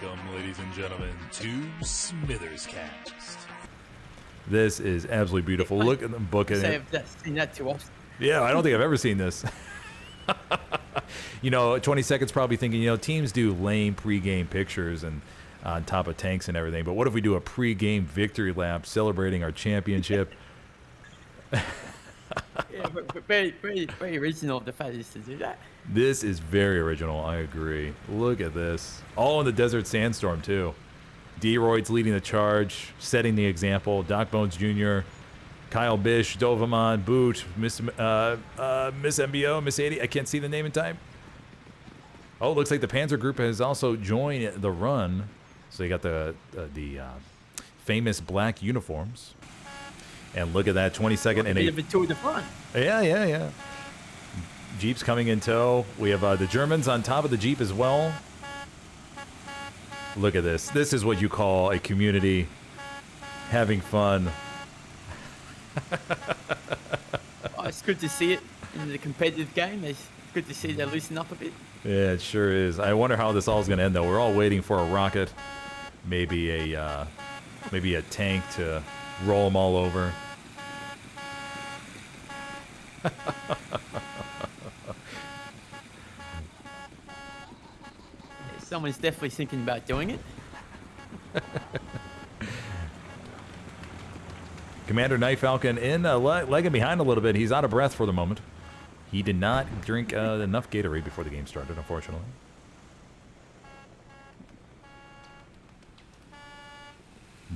Welcome, ladies and gentlemen, to SmithersCast. This is absolutely beautiful. Look at the book. I've seen that too often. Yeah, I don't think I've ever seen this. 20 seconds probably thinking, teams do lame pregame pictures and on top of tanks and everything. But what if we do a pregame victory lap celebrating our championship? Yeah, but very, very, very original of the Feathers to do that. This is very original. I agree. Look at this. All in the Desert Sandstorm, too. D-Royd's leading the charge, setting the example. Doc Bones Jr., Kyle Bish, Dovamon, Boot, Miss MBO, Miss 80. I can't see the name in time. Oh, looks like the Panzer Group has also joined the run. So you got the famous black uniforms. And look at that, 22nd and 8. A bit of a tour de front. Yeah. Jeep's coming in tow. We have the Germans on top of the Jeep as well. Look at this. This is what you call a community having fun. Oh, it's good to see it in the competitive game. It's good to see they loosen up a bit. Yeah, it sure is. I wonder how this all is going to end, though. We're all waiting for a rocket, maybe a tank to roll them all over. Someone's definitely thinking about doing it. Commander Night Falcon lagging behind a little bit. He's out of breath for the moment. He did not drink enough Gatorade before the game started, unfortunately.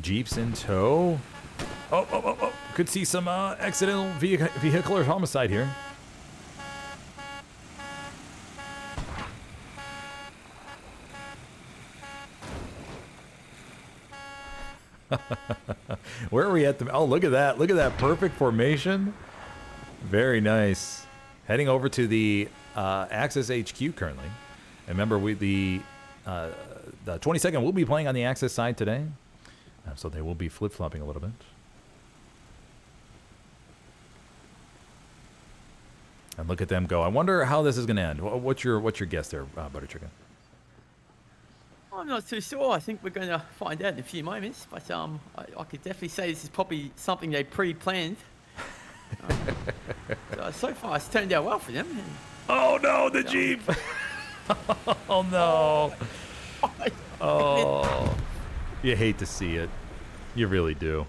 Jeeps in tow. Oh. Could see some accidental vehicular homicide here. Where are we at? Oh, look at that. Look at that perfect formation. Very nice. Heading over to the Axis HQ currently. And remember, the 22nd will be playing on the Axis side today. So they will be flip-flopping a little bit. And look at them go. I wonder how this is going to end. What's your guess there, Butter Chicken? I'm not too sure. I think we're going to find out in a few moments. But I could definitely say this is probably something they pre-planned. So far, it's turned out well for them. Oh, no, the Jeep. Oh, no. Oh, you hate to see it. You really do.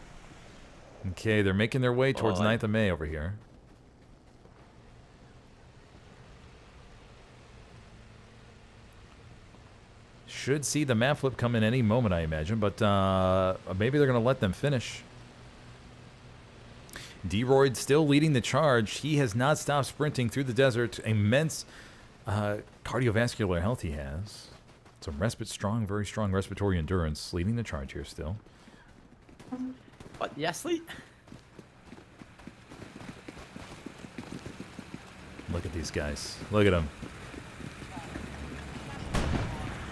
Okay, they're making their way towards 9th of May over here. Should see the map flip come in any moment, I imagine, but maybe they're going to let them finish. D-Royd still leading the charge. He has not stopped sprinting through the desert. Immense cardiovascular health he has. Some very strong respiratory endurance, leading the charge here still. What, the athlete? Look at these guys. Look at them.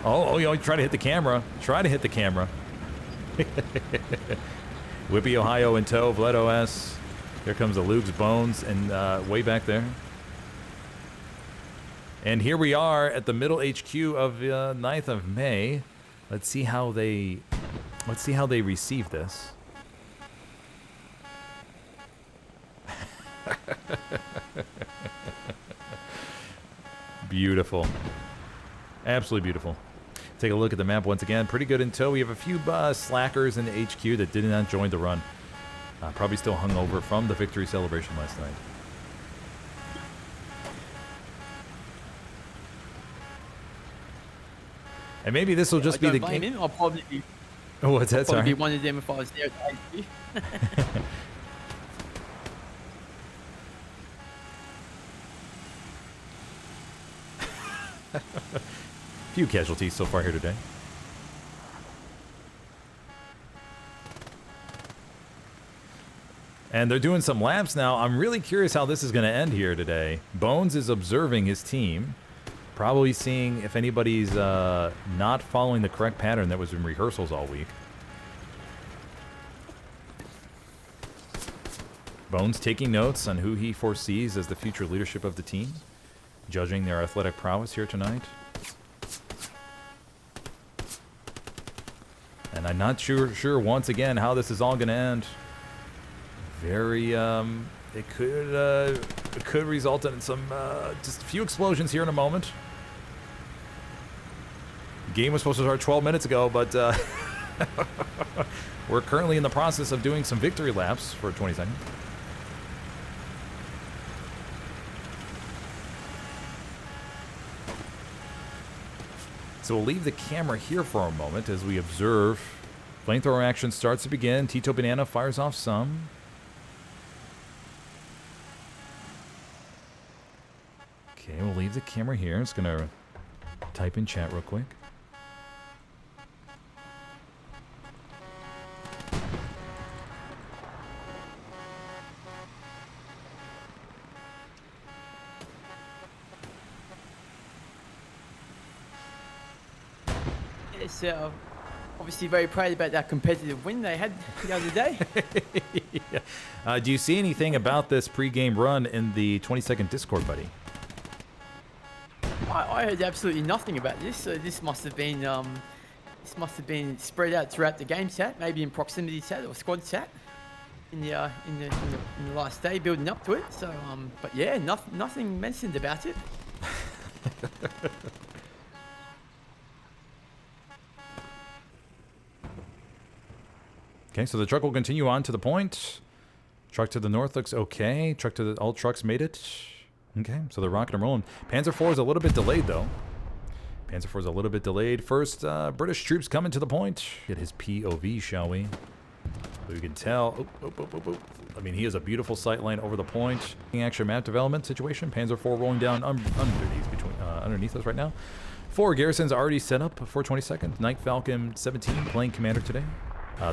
Oh, try to hit the camera. Whippy, Ohio in tow. Vlad OS. Here comes the Luke's Bones and way back there. And here we are at the middle HQ of 9th of May. Let's see how they receive this. Beautiful. Absolutely beautiful. Take a look at the map once again. Pretty good in tow. We have a few slackers in the HQ that did not join the run. Probably still hungover from the victory celebration last night. And maybe this will just be the game. I'll probably be. Oh, what's that? Sorry. Probably be one of them if I was there. Few casualties so far here today. And they're doing some laps now. I'm really curious how this is going to end here today. Bones is observing his team. Probably seeing if anybody's not following the correct pattern that was in rehearsals all week. Bones taking notes on who he foresees as the future leadership of the team. Judging their athletic prowess here tonight. And I'm not sure once again how this is all going to end. Very, it could result in some, just a few explosions here in a moment. The game was supposed to start 12 minutes ago, but we're currently in the process of doing some victory laps for 20 seconds. So we'll leave the camera here for a moment as we observe. Flamethrower action starts to begin. Tito Banana fires off some. Okay, we'll leave the camera here. It's going to type in chat real quick. It's obviously very proud about that competitive win they had the other day. Yeah. Do you see anything about this pregame run in the 20-second Discord, buddy? I heard absolutely nothing about this. So this must have been spread out throughout the game chat, maybe in proximity chat or squad chat in the last day building up to it. So but yeah, nothing mentioned about it. Okay, so the truck will continue on to the point. Truck to the north looks okay. All trucks made it. Okay, so they're rocking and rolling. Panzer IV is a little bit delayed, though. Panzer IV is a little bit delayed. First, British troops coming to the point. Get his POV, shall we? We can tell. I mean, he has a beautiful sight line over the point. Action map development situation. Panzer IV rolling down underneath us right now. 4 garrisons already set up for 20 seconds. Night Falcon 17 playing commander today.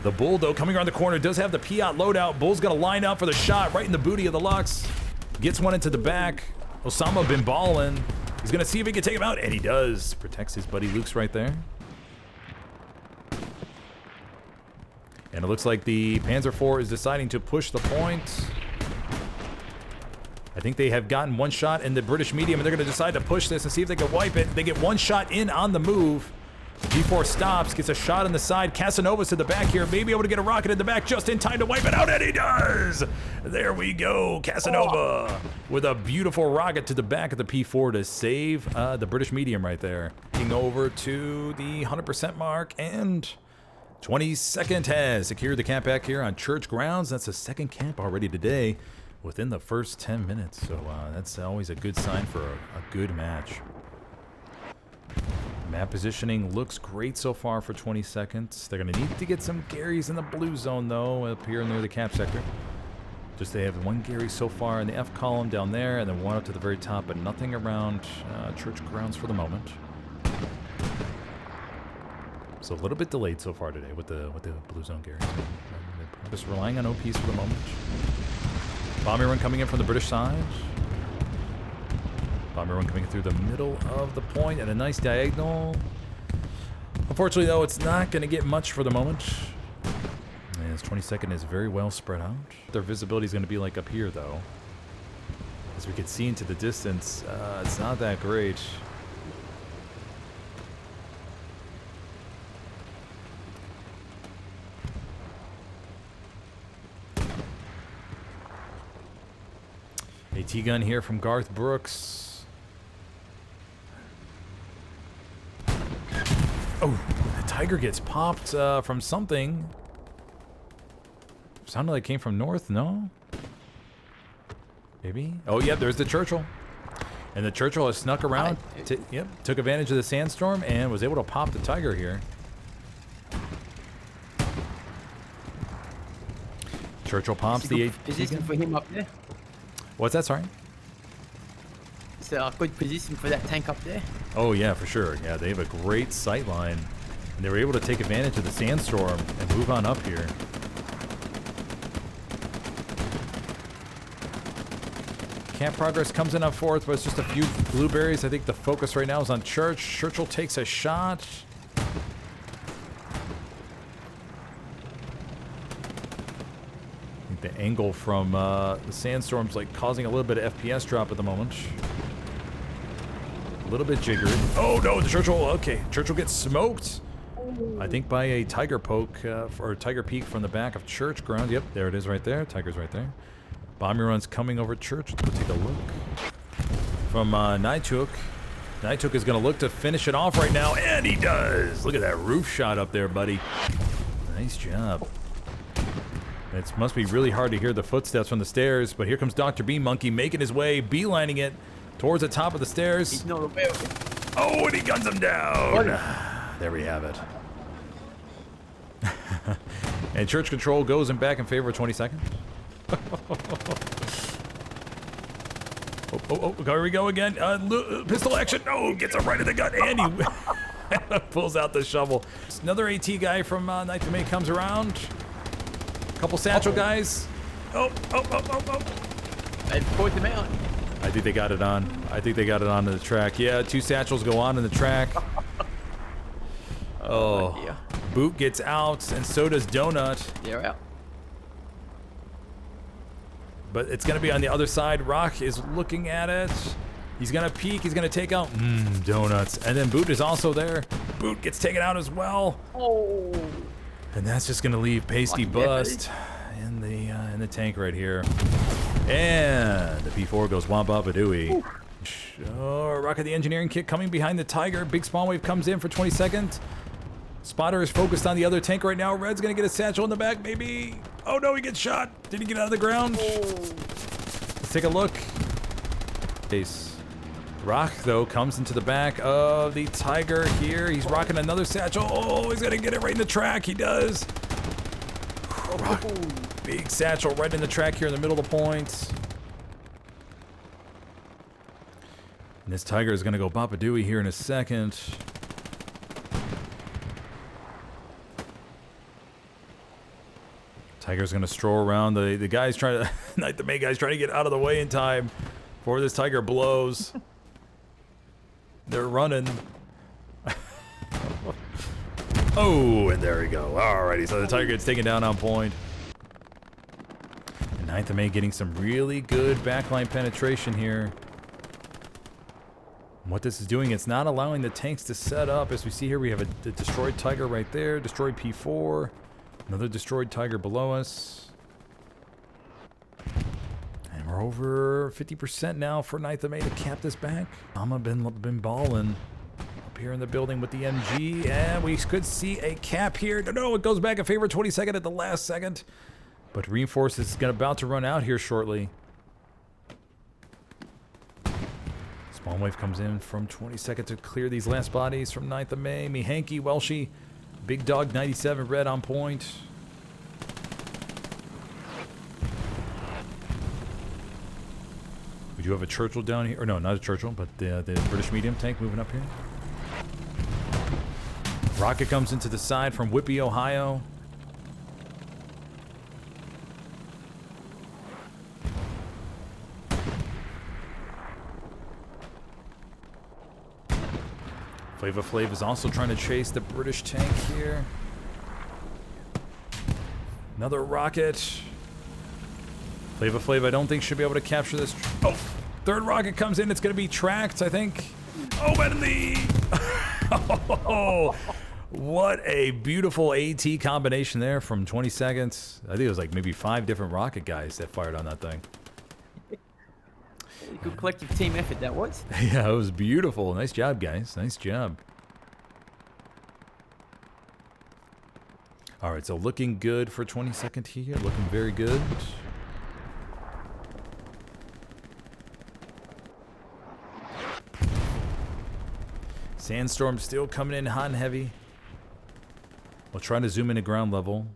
The Bull, though, coming around the corner, does have the Piat loadout. Bull's going to line up for the shot right in the booty of the Lux. Gets one into the back. Osama bin Ballin. He's going to see if he can take him out, and he does. Protects his buddy Luke's right there. And it looks like the Panzer IV is deciding to push the point. I think they have gotten one shot in the British medium, and they're going to decide to push this and see if they can wipe it. They get one shot in on the move. G4 stops, gets a shot on the side. Casanova's to the back here, may be able to get a rocket in the back just in time to wipe it out, and he does! There we go, Casanova with a beautiful rocket to the back of the P4 to save the British medium right there. Getting over to the 100% mark, and 22nd has secured the camp back here on church grounds. That's the second camp already today within the first 10 minutes, so that's always a good sign for a good match. Map positioning looks great so far for 20 seconds. They're going to need to get some Garys in the blue zone, though, up here near the cap sector. Just they have one Gary so far in the F column down there, and then one up to the very top, but nothing around church grounds for the moment. So a little bit delayed so far today with the blue zone Garys. Just relying on OPs for the moment. Bombing run coming in from the British side. Bomber run coming through the middle of the point and a nice diagonal. Unfortunately, though, it's not going to get much for the moment. And this 22nd is very well spread out. Their visibility is going to be like up here, though. As we can see into the distance, it's not that great. AT gun here from Garth Brooks. Oh, the Tiger gets popped from something. Sounded like it came from north, no? Maybe? Oh, yeah, there's the Churchill. And the Churchill has snuck around, took advantage of the sandstorm and was able to pop the Tiger here. Churchill pops the AT. Position for him up there. What's that, sorry? It's a good position for that tank up there. Oh, yeah, for sure. Yeah, they have a great sight line. And they were able to take advantage of the sandstorm and move on up here. Camp progress comes in up fourth, but it's just a few blueberries. I think the focus right now is on Church. Churchill takes a shot. I think the angle from the sandstorm's like causing a little bit of FPS drop at the moment. A little bit jiggered. Oh no, the Churchill, okay. Churchill gets smoked. I think by a Tiger Poke or Tiger Peek from the back of Church ground. Yep, there it is right there. Tiger's right there. Bombing runs coming over Church. Let's go take a look. From Nightook. Nightook is going to look to finish it off right now, and he does. Look at that roof shot up there, buddy. Nice job. It must be really hard to hear the footsteps from the stairs, but here comes Dr. B Monkey making his way, beelining it towards the top of the stairs. He's not aware of it. Oh, and he guns him down. There we have it. And Church Control goes him back in favor of 20 seconds. Oh, here we go again. Pistol action. Oh, gets him right in the gut, and he pulls out the shovel. Another AT guy from Night to May comes around. Couple satchel guys. Oh. They point them out. I think they got it on. I think they got it onto the track. Yeah, 2 satchels go on in the track. Oh, dear. Boot gets out, and so does Donut. They're out. But it's going to be on the other side. Rock is looking at it. He's going to peek. He's going to take out Donuts. And then Boot is also there. Boot gets taken out as well. Oh. And that's just going to leave Pasty Bust in the tank right here. And the P4 goes Wampa-Badooey. Oh, Rocket the Engineering Kit coming behind the Tiger. Big spawn wave comes in for 20 seconds. Spotter is focused on the other tank right now. Red's going to get a satchel in the back, maybe. Oh, no, he gets shot. Did he get out of the ground? Let's take a look. Ace. Rock, though, comes into the back of the Tiger here. He's rocking another satchel. Oh, he's going to get it right in the track. He does. Rock. Big satchel right in the track here in the middle of the point. And this Tiger is going to go Bop-a-Dooey here in a second. Tiger's going to stroll around. The guy's trying to... Night the May guy's trying to get out of the way in time before this Tiger blows. They're running. Oh, and there we go. Alrighty, so the Tiger gets taken down on point. And Ninth of May getting some really good backline penetration here. And what this is doing, it's not allowing the tanks to set up. As we see here, we have a destroyed Tiger right there, destroyed P4, another destroyed Tiger below us. And we're over 50% now for Ninth of May to cap this back. Mama been balling up here in the building with the MG, and we could see a cap here. No, it goes back in favor of 22nd at the last second. But Reinforce is about to run out here shortly. Spawn wave comes in from 22nd to clear these last bodies from 9th of May. Mihanky, Welshie, Big Dog 97, Red on point. We do have a Churchill down here. Or no, not a Churchill, but the British medium tank moving up here. Rocket comes into the side from Whippy, Ohio. Flava Flav is also trying to chase the British tank here. Another rocket. Flava Flav, I don't think should be able to capture this. Oh, third rocket comes in. It's going to be tracked, I think. Oh, and the... Oh, what a beautiful AT combination there from 20 seconds. I think it was like maybe 5 different rocket guys that fired on that thing. Good collective team effort that was. Yeah, it was beautiful. Nice job, guys. Nice job. All right, so looking good for 22nd here. Looking very good. Sandstorm still coming in hot and heavy. We'll try to zoom in to ground level.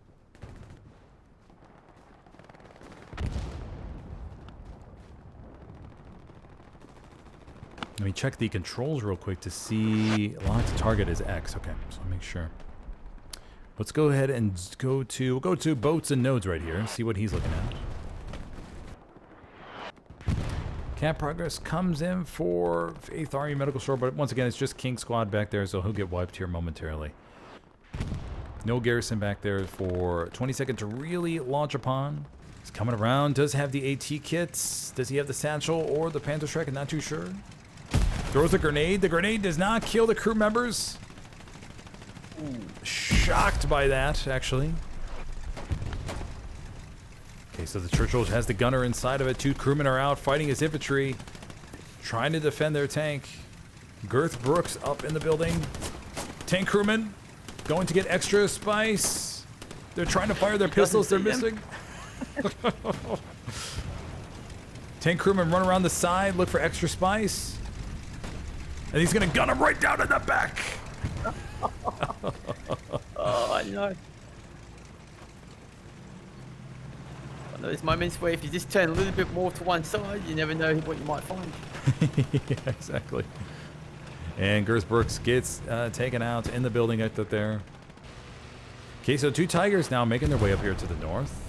Let me check the controls real quick to see. Lock to target is X. Okay, so I'll make sure. Let's go ahead and we'll go to boats and nodes right here and see what he's looking at. Camp progress comes in for 8th Army Medical Store, but once again, it's just King Squad back there, so he'll get wiped here momentarily. No garrison back there for 22nd to really launch upon. He's coming around, does have the AT kits. Does he have the satchel or the Panther Strike? I'm not too sure. Throws a grenade. The grenade does not kill the crew members. Shocked by that, actually. Okay, so the Churchill has the gunner inside of it. 2 crewmen are out fighting his infantry, trying to defend their tank. Girth Brooks up in the building. Tank crewmen going to get extra spice. They're trying to fire their pistols. They're missing. Tank crewmen run around the side, look for extra spice. And he's going to gun him right down in the back. Oh, I know. Those moments where if you just turn a little bit more to one side, you never know what you might find. Yeah, exactly. And Girth Brooks gets taken out in the building up there. Okay, so 2 Tigers now making their way up here to the north.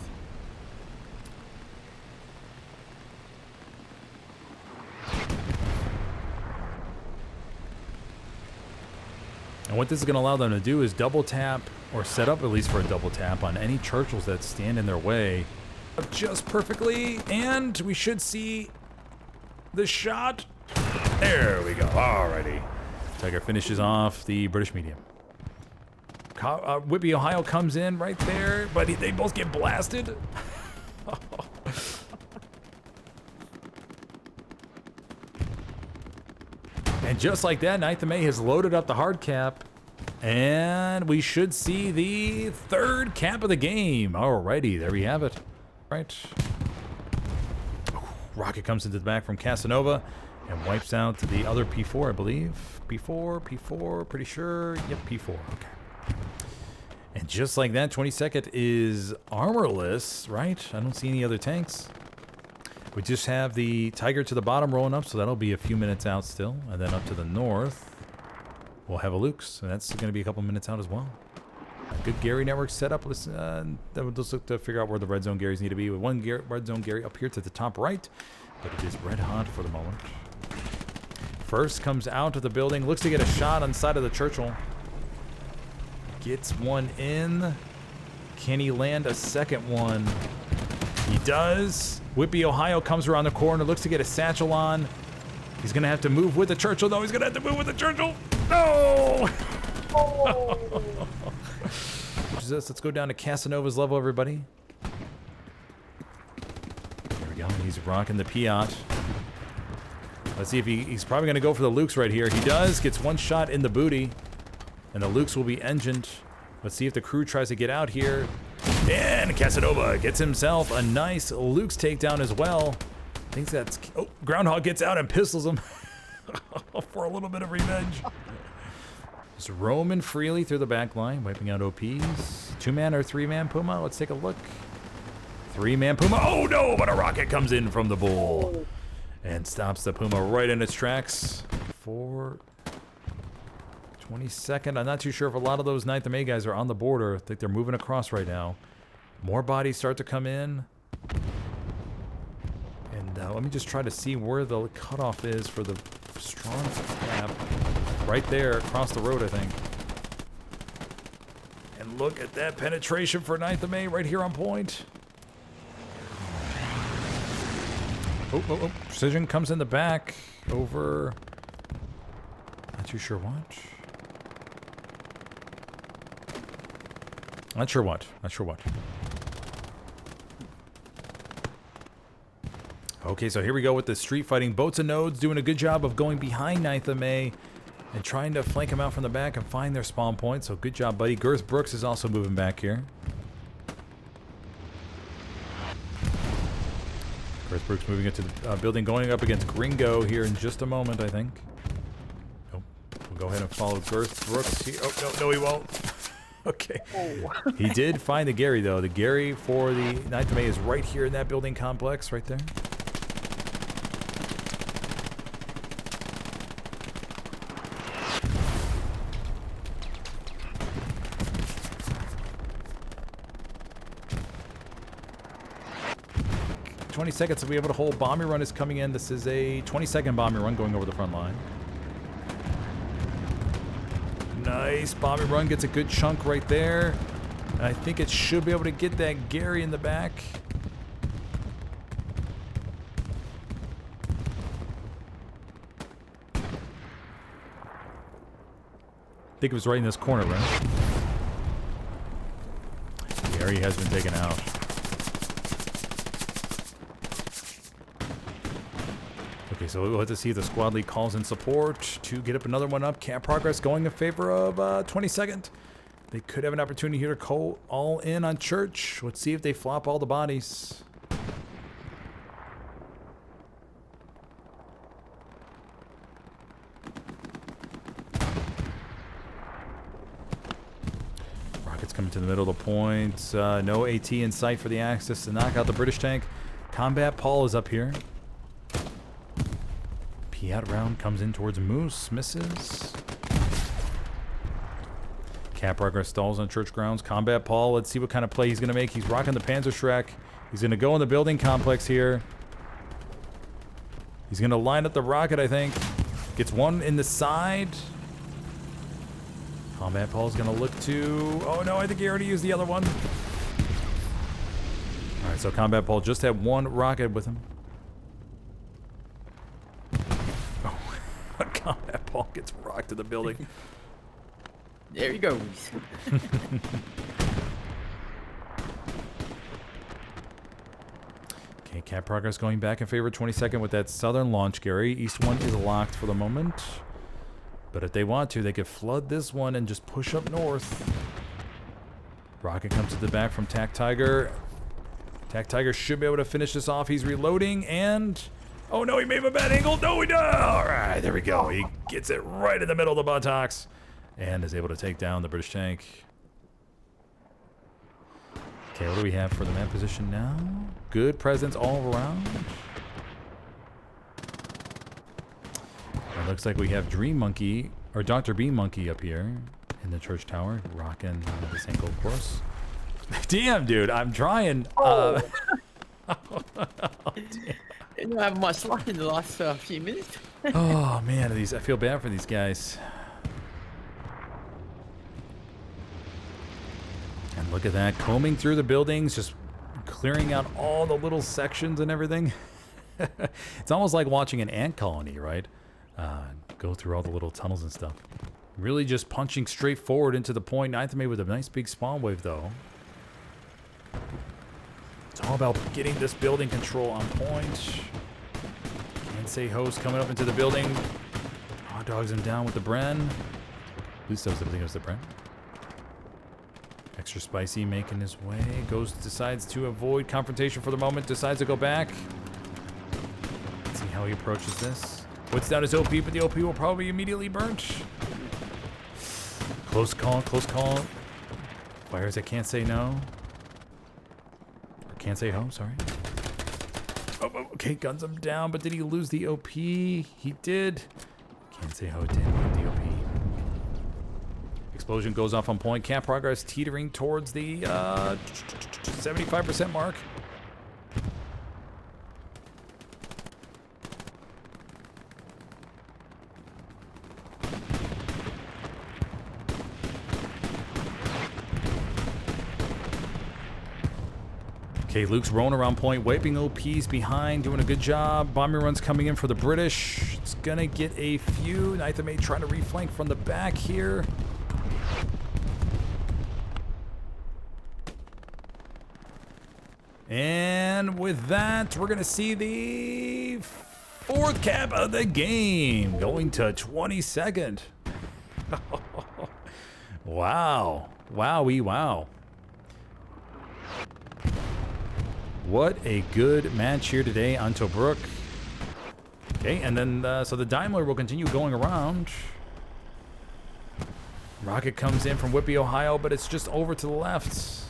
And what this is going to allow them to do is double tap, or set up at least for a double tap, on any Churchills that stand in their way. Just perfectly, and we should see the shot. There we go. Alrighty. Tiger finishes off the British medium. Whitby, Ohio comes in right there, but they both get blasted. And just like that, 9th of May has loaded up the hard cap, and we should see the 3rd cap of the game. Alrighty, there we have it. Right. Rocket comes into the back from Casanova and wipes out the other P4, I believe. P4, pretty sure. Yep, P4. Okay. And just like that, 22nd is armorless, right? I don't see any other tanks. We just have the Tiger to the bottom rolling up, so that'll be a few minutes out still. And then up to the north, we'll have a Luke's, and that's going to be a couple minutes out as well. Good Gary network setup. Let's look to figure out where the red zone Garys need to be. With one red zone Gary up here to the top right, but it is red hot for the moment. First comes out of the building, looks to get a shot on the side of the Churchill. Gets one in. Can he land a second one? He does. Whitby, Ohio comes around the corner, looks to get a satchel on. He's going to have to move with the Churchill. No, he's going to have to move with the Churchill. No! Oh. Let's go down to Casanova's level, everybody. There we go. He's rocking the Piat. Let's see if he's probably going to go for the Lukes right here. He does. Gets one shot in the booty. And the Lukes will be engined. Let's see if the crew tries to get out here. And Casanova gets himself a nice Luke's takedown as well. Thinks that's... Oh, Groundhog gets out and pistols him for a little bit of revenge. Just roaming freely through the back line, wiping out OPs. 2-man or 3-man Puma? Let's take a look. 3-man Puma. Oh no, but a rocket comes in from the bull and stops the Puma right in its tracks. 22nd. I'm not too sure if a lot of those 9th of May guys are on the border. I think they're moving across right now. More bodies start to come in. And let me just try to see where the cutoff is for the strong cap. Right there across the road, I think. And look at that penetration for 9th of May right here on point. Oh. Precision comes in the back over... Not too sure what. Not sure what. Okay, so here we go with the street fighting. Boats and Nodes doing a good job of going behind 9th of May and trying to flank them out from the back and find their spawn point. So good job, buddy. Girth Brooks is also moving back here. Girth Brooks moving into the building, going up against Gringo here in just a moment, I think. Oh, we'll go ahead and follow Girth Brooks here. Oh, no, he won't. Okay. Oh. He did find the Gary, though. The Gary for the 9th of May is right here in that building complex, right there. Seconds to be able to hold. Bombing run is coming in. This is a 20-second bombing run going over the front line. Nice bombing run, gets a good chunk right there. And I think it should be able to get that Gary in the back. I think it was right in this corner, right? Gary has been taken out. Okay, so we'll have to see if the squad lead calls in support to get up another one up. Camp progress going in favor of 22nd. They could have an opportunity here to call all in on Church. Let's see if they flop all the bodies. Rockets coming to the middle of the point. No AT in sight for the Axis to knock out the British tank. Combat Paul is up here. Piat round comes in towards Moose. Misses. Cap progress stalls on Church grounds. Combat Paul. Let's see what kind of play he's going to make. He's rocking the Panzerschreck. He's going to go in the building complex here. He's going to line up the rocket, I think. Gets one in the side. Combat Paul's going to look to... Oh, no, I think he already used the other one. All right, so Combat Paul just had one rocket with him. Oh, Combat Paul gets rocked to the building. There he goes. Okay, cap progress going back in favor of 22nd with that southern launch, Gary. East one is locked for the moment. But if they want to, they could flood this one and just push up north. Rocket comes to the back from Tac Tiger. Tac Tiger should be able to finish this off. He's reloading and... Oh no, he made a bad angle. No, he does. All right, there we go. He gets it right in the middle of the buttocks. And is able to take down the British tank. Okay, what do we have for the man position now? Good presence all around. It looks like we have Dream Monkey, or Dr. Beam Monkey up here in the church tower, rocking this ankle, of course. Damn, dude, I'm trying. Oh. Didn't have much luck in the last few minutes. Oh, man, I feel bad for these guys. And look at that, combing through the buildings, just clearing out all the little sections and everything. It's almost like watching an ant colony, right? Go through all the little tunnels and stuff. Really just punching straight forward into the point. Ninth made with a nice big spawn wave, though. It's all about getting this building control on point. Can't say host coming up into the building. Hot dogs him down with the Bren. At least those everything goes to Bren. Extra spicy making his way. Decides to avoid confrontation for the moment. Decides to go back. Let's see how he approaches this. Puts down his OP, but the OP will probably be immediately burnt. Close call, close call. Fires, I can't say no. Or can't say ho, sorry. Oh, okay, guns him down, but did he lose the OP? He did. Can't say ho, didn't lose the OP. Explosion goes off on point. Camp progress teetering towards the 75% mark. Okay, Luke's rolling around point, wiping OPs behind, doing a good job. Bombing runs coming in for the British. It's gonna get a few. Ninth Mate trying to reflank from the back here. And with that, we're going to see the fourth cap of the game going to 22nd. Wow. Wowie wow. What a good match here today on Tobruk. Okay, and then, so the Daimler will continue going around. Rocket comes in from Whippy, Ohio, but it's just over to the left.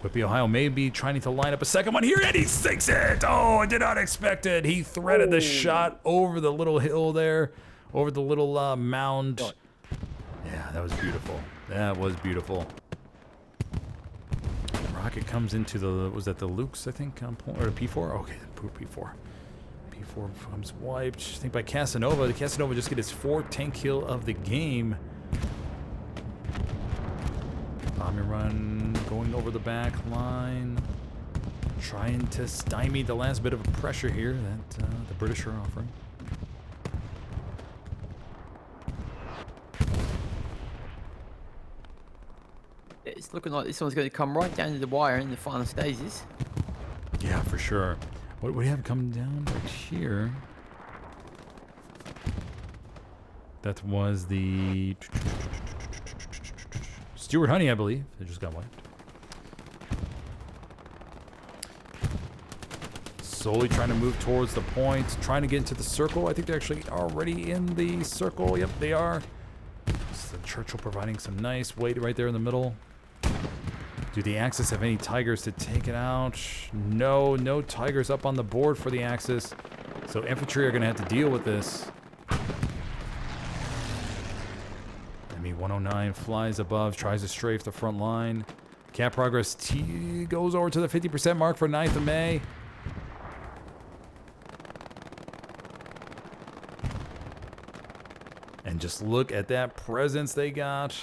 Whippy, Ohio may be trying to line up a second one here, and he sinks it! Oh, I did not expect it. He threaded the shot over the little hill there, over the little mound. Yeah, that was beautiful. That was beautiful. Rocket comes into the, was that the Luke's, I think, on point, or the P4? Okay, P4. P4 comes wiped, I think, by Casanova. The Casanova just get his 4th tank kill of the game. Bombing run going over the back line, trying to stymie the last bit of pressure here that the British are offering. It's looking like this one's going to come right down to the wire in the final stages. Yeah, for sure. What do we have coming down right here? That was the Stewart Honey, I believe. They just got wiped. Slowly trying to move towards the point, trying to get into the circle. I think they're actually already in the circle. Yep, they are. So Churchill providing some nice weight right there in the middle. Do the Axis have any Tigers to take it out? No Tigers up on the board for the Axis. So infantry are going to have to deal with this. ME-109 flies above, tries to strafe the front line. Cap progress T goes over to the 50% mark for 9th of May. And just look at that presence they got.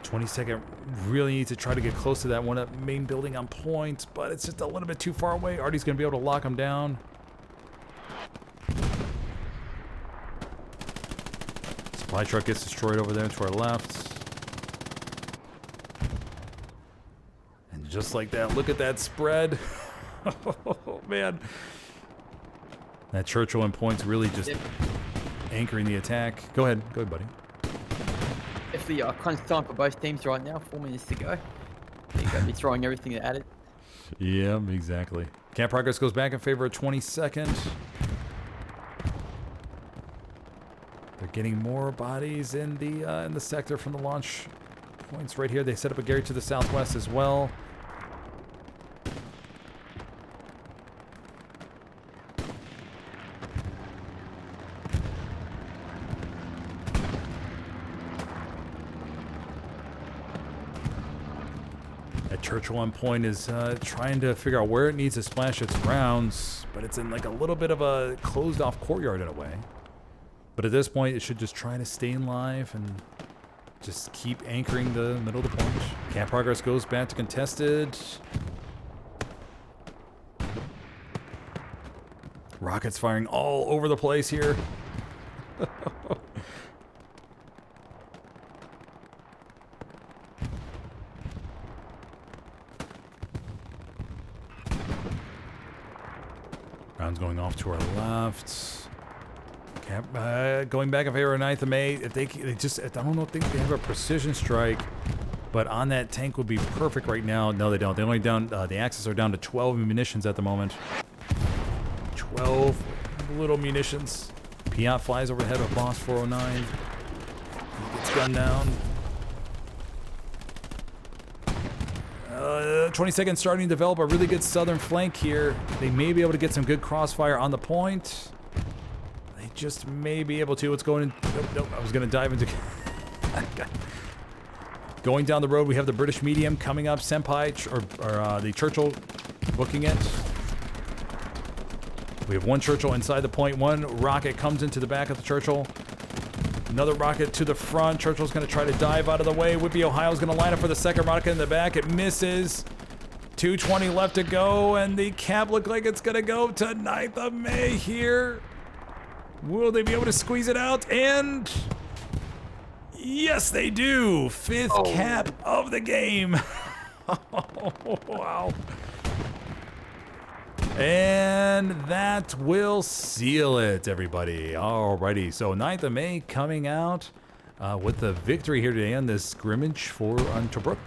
22nd really needs to try to get close to that one main building on point, but it's just a little bit too far away. Artie's going to be able to lock him down. Supply truck gets destroyed over there to our left. And just like that, look at that spread. Oh, man. That Churchill and points really just anchoring the attack. Go ahead, buddy. Definitely crunch time for both teams right now. 4 minutes to go. They're going to be throwing everything at it. Yeah, exactly. Camp progress goes back in favor of 22nd. They're getting more bodies in the sector from the launch points right here. They set up a Gary to the southwest as well. Churchill on point is trying to figure out where it needs to splash its rounds, but it's in like a little bit of a closed off courtyard in a way. But at this point, it should just try to stay in live and just keep anchoring the middle of the point. Camp progress goes back to contested. Rockets firing all over the place here. Rounds going off to our left. Going back in favor of 9th of May. If they just, I don't know if they have a precision strike, but on that tank would be perfect right now. No, they don't. They're only down, the Axis are down to 12 munitions at the moment. 12 little munitions. Piat flies overhead of Boss 409. He gets gunned down. 22nd starting to develop a really good southern flank here. They may be able to get some good crossfire on the point. They just may be able to. What's going in? Nope, I was going to dive into... Going down the road, we have the British medium coming up. Senpai, or the Churchill booking it. We have one Churchill inside the point. One rocket comes into the back of the Churchill. Another rocket to the front. Churchill's going to try to dive out of the way. Whippy Ohio's going to line up for the second rocket in the back. It misses. 2:20 left to go, and the cap look like it's going to go to 9th of May here. Will they be able to squeeze it out? And yes, they do. 5th cap of the game. Oh, wow. And that will seal it, everybody. Alrighty, so 9th of May coming out with the victory here today on this scrimmage on Tobruk.